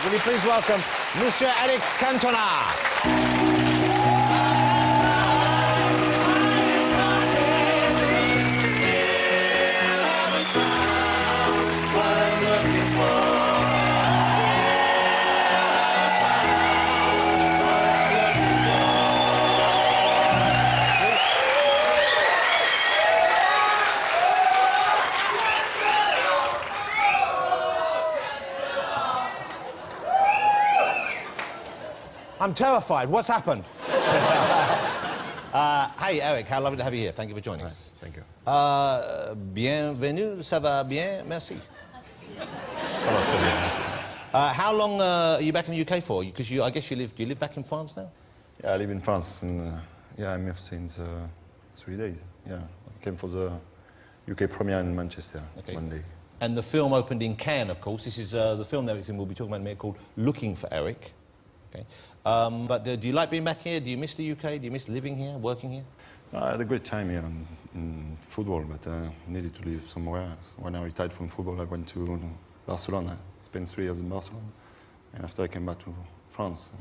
Will you please welcome Monsieur Alex Cantona? I'm terrified. What's happened? Hey, Eric, how lovely to have you here. Thank you for joining us. Thank you. Bienvenue, ça va bien? Merci. Ça va très bien, merci. How long are you back in the UK for? Because I guess you live back in France now? Yeah, I live in France, and I'm here since 3 days. Yeah, I came for the UK premiere in Manchester one day. And the film opened in Cannes, of course. This is the film that we'll be talking about in a minute called Looking for Eric. Okay. But do you like being back here? Do you miss the UK? Do you miss living here, working here? I had a great time here in football, but I needed to live somewhere else. When I retired from football, I went to Barcelona. Spent 3 years in Barcelona, and after I came back to France.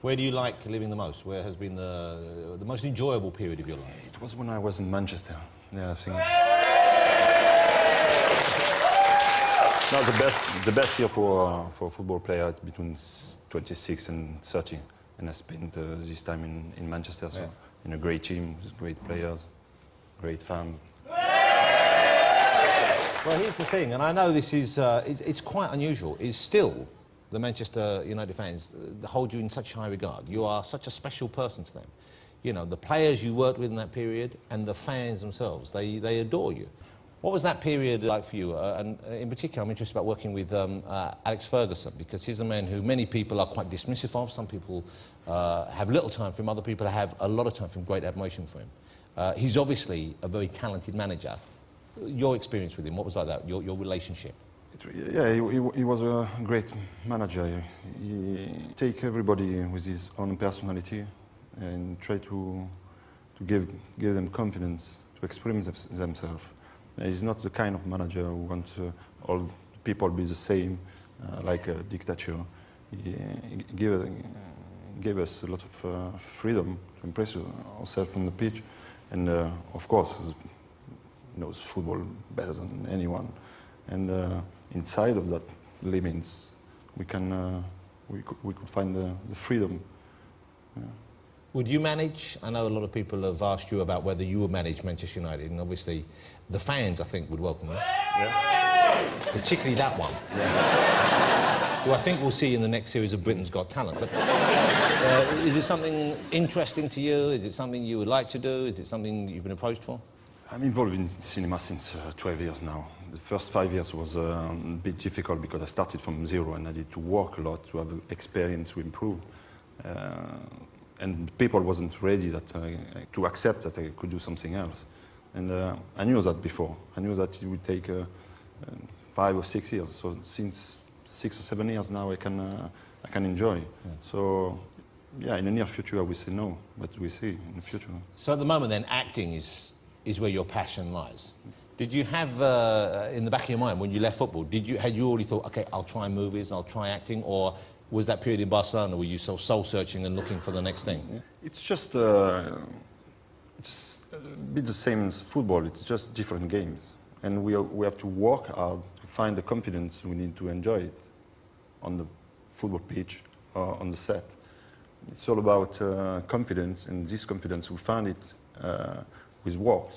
Where do you like living the most? Where has been the most enjoyable period of your life? It was when I was in Manchester. Yeah, I think. No, the best year for a football player is between 26 and 30, and I spent this time in Manchester, so in a great team, with great players, great family. Well, here's the thing, and I know this is it's quite unusual. Is still the Manchester United fans hold you in such high regard. You are such a special person to them. You know, the players you worked with in that period and the fans themselves, they adore you. What was that period like for you? And in particular, I'm interested about working with Alex Ferguson, because he's a man who many people are quite dismissive of. Some people have little time for him, other people have a lot of time for him, great admiration for him. He's obviously a very talented manager. Your experience with him, what was like that, your relationship? He was a great manager. He take everybody with his own personality and try to give them confidence to express themselves. He's not the kind of manager who wants all people be the same, like a dictator. He gave us a lot of freedom to impress ourselves on the pitch, and of course, knows football better than anyone. And inside of that limits, we could find the freedom. Yeah. Would you manage? I know a lot of people have asked you about whether you would manage Manchester United, and obviously the fans, I think, would welcome you. Yeah. Particularly that one. Yeah. Who I think we'll see in the next series of Britain's Got Talent. But is it something interesting to you? Is it something you would like to do? Is it something you've been approached for? I'm involved in cinema since 12 years now. The first 5 years was a bit difficult because I started from zero and I had to work a lot to have experience to improve. And people wasn't ready to accept that I could do something else. And I knew that before. I knew that it would take 5 or 6 years. So since 6 or 7 years now, I can enjoy. Yeah. So, yeah, in the near future, I will say no, but we'll see in the future. So at the moment, then, acting is where your passion lies. Did you have, in the back of your mind, when you left football, had you already thought, OK, I'll try movies, I'll try acting, or was that period in Barcelona where you so soul-searching and looking for the next thing? Yeah. It's just it's a bit the same as football. It's just different games, and we have to work hard to find the confidence we need to enjoy it on the football pitch or on the set. It's all about confidence, and this confidence we find it with work.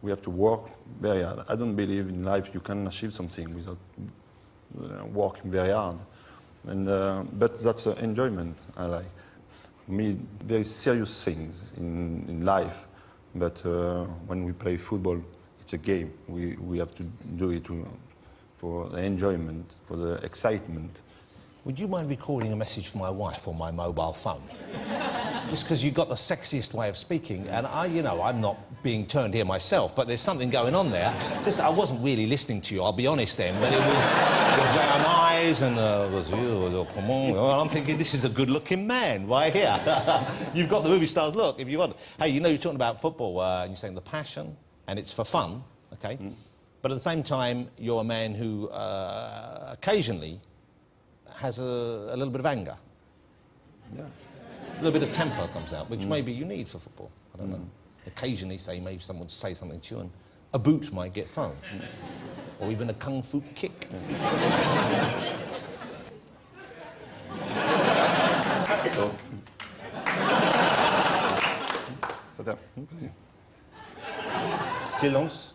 We have to work very hard. I don't believe in life you can achieve something without working very hard. And, but that's enjoyment I like. For me, very serious things in life, but when we play football, it's a game. We have to do it for the enjoyment, for the excitement. Would you mind recording a message for my wife on my mobile phone? Just because you've got the sexiest way of speaking, and I'm not being turned here myself, but there's something going on there. Just, I wasn't really listening to you, I'll be honest then, but it was the brown eyes and come on. Well, I'm thinking, this is a good-looking man right here. You've got the movie star's look, if you want. Hey, you're talking about football, and you're saying the passion, and it's for fun, OK? But at the same time, you're a man who occasionally has a little bit of anger. Yeah. A little bit of temper comes out, which maybe you need for football. I don't know. Occasionally, maybe someone say something to you and a boot might get thrown. Or even a kung fu kick. So... Silence.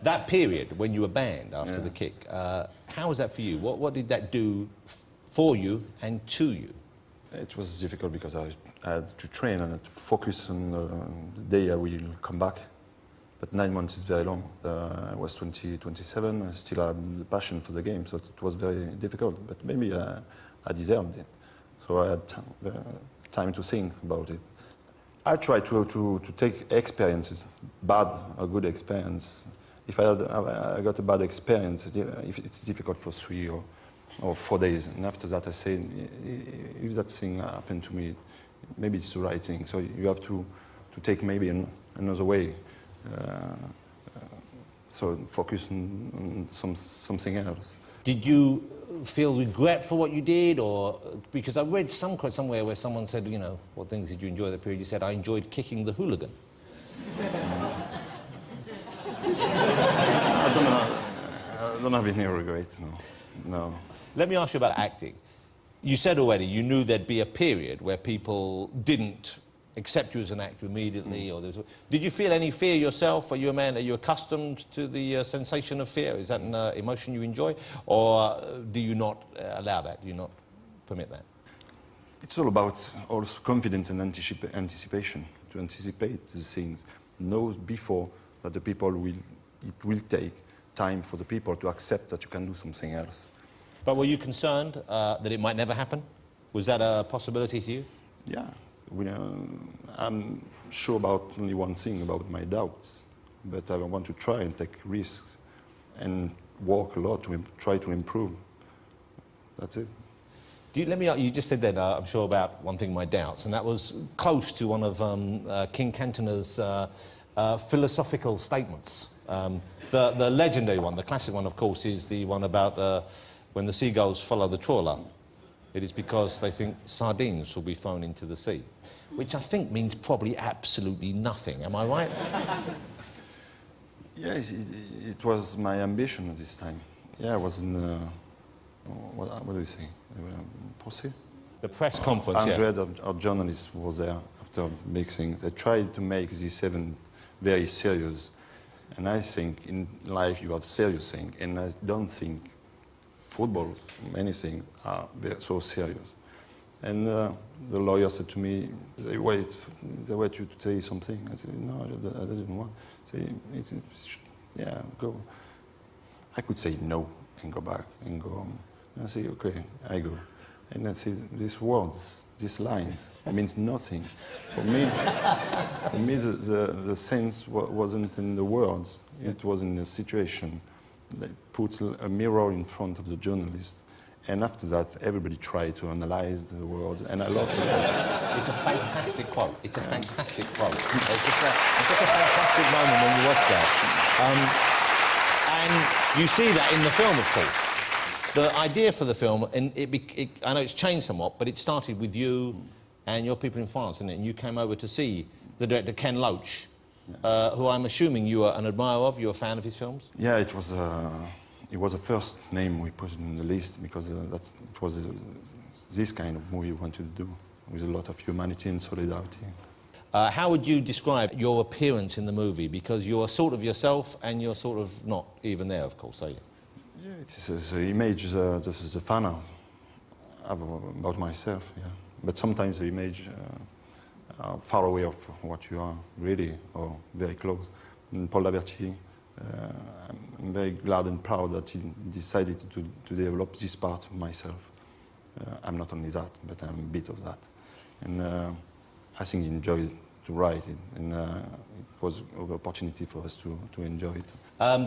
That period when you were banned after the kick, how was that for you? What did that do for you and to you? It was difficult because I had to train and to focus on the day I will come back. But 9 months is very long. I was 27, I still had the passion for the game, so it was very difficult. But maybe I deserved it. So I had time to think about it. I try to take experiences, bad or good experience. If I got a bad experience, if it's difficult for 3 or 4 days, and after that I say, if that thing happened to me, maybe it's the right thing. So you have to take maybe another way. So focus on something else. Did you feel regret for what you did, or because I read somewhere where someone said, you know, what things did you enjoy that period? You said, I enjoyed kicking the hooligan. I don't have any regrets, no. Let me ask you about acting. You said already you knew there'd be a period where people didn't accept you as an actor immediately, or did you feel any fear yourself? Are you a man? Are you accustomed to the sensation of fear? Is that an emotion you enjoy, or do you not allow that? Do you not permit that? It's all about also confidence and anticipation. To anticipate the things, know before that the people it will take time for the people to accept that you can do something else. But were you concerned that it might never happen? Was that a possibility to you? Yeah. I'm sure about only one thing, about my doubts, but I want to try and take risks and work a lot to try to improve. That's it. You just said then, I'm sure, about one thing, my doubts, and that was close to one of King Cantona's philosophical statements. The legendary one, the classic one, of course, is the one about when the seagulls follow the trawler. It is because they think sardines will be thrown into the sea, which I think means probably absolutely nothing. Am I right? Yes, it was my ambition at this time. Yeah, I was in, what do you say, procès? The press conference, Hundreds of journalists were there after mixing. They tried to make this event very serious. And I think in life you have serious things, and I don't think football, many things are so serious. And the lawyer said to me, they want you to say something. I said, no, I didn't want. Say, yeah, go. I could say no and go back and go home. And I say, okay, I go. And I say, these words, these lines, it means nothing. For me, the sense wasn't in the words. It was in the situation. They put a mirror in front of the journalist, and after that, everybody tried to analyze the words, and I love it. It's a fantastic quote. It's a fantastic quote. It's just a fantastic moment when you watch that. And you see that in the film, of course. The idea for the film, and I know it's changed somewhat, but it started with you and your people in France, didn't it? And you came over to see the director Ken Loach, who I'm assuming you are an admirer of. You're a fan of his films? Yeah, it was the first name we put in the list because it was this kind of movie we wanted to do, with a lot of humanity and solidarity. How would you describe your appearance in the movie? Because you're sort of yourself and you're sort of not even there, of course, are you? Yeah, it's the image, the fan have about myself, yeah. But sometimes the image are far away of what you are, really, or very close. And Paul Laverty, I'm very glad and proud that he decided to develop this part of myself. I'm not only that, but I'm a bit of that. And I think he enjoyed to write it, and it was an opportunity for us to enjoy it.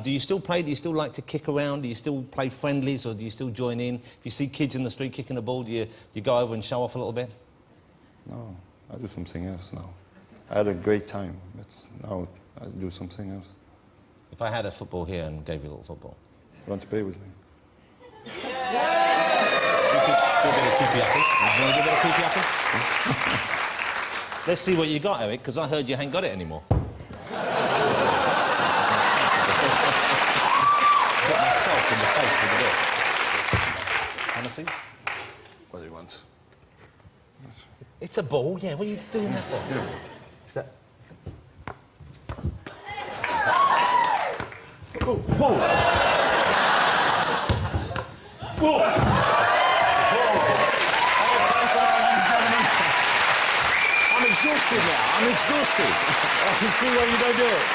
Do you still play? Do you still like to kick around? Do you still play friendlies, or do you still join in? If you see kids in the street kicking a ball, do you go over and show off a little bit? No, I do something else now. I had a great time, but now I do something else. If I had a football here and gave you a little football? You want to play with me? Do a bit of keepy-upping. You want to do a bit of keepy-upping? Let's see what you got, Eric, because I heard you ain't got it anymore. Put myself in the face with the bit. Can I see? What do you want? It's a ball, yeah. What are you doing that for? Yeah. Is that... Oh, whoa! Whoa! I'm exhausted now. I'm exhausted. I can see why you don't do it.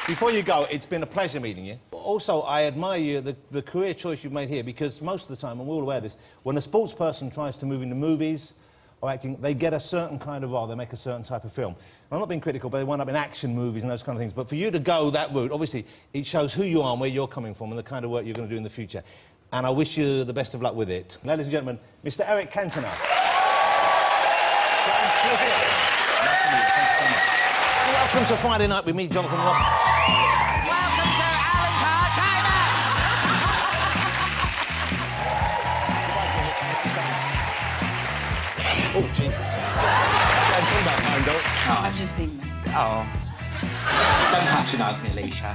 Before you go, it's been a pleasure meeting you. Also, I admire you, the career choice you've made here, because most of the time, and we're all aware of this, when a sports person tries to move into movies or acting, they get a certain kind of role, they make a certain type of film. I'm not being critical, but they wind up in action movies and those kind of things. But for you to go that route, obviously, it shows who you are and where you're coming from and the kind of work you're going to do in the future. And I wish you the best of luck with it. Ladies and gentlemen, Mr. Eric Cantona. Welcome to Friday Night with me, Jonathan Ross. Welcome to Alan Carr, China! Oh, Jesus. That's what I'm talking about, Heimdall. Oh, I've just been... Oh. Don't patronise me, Alicia.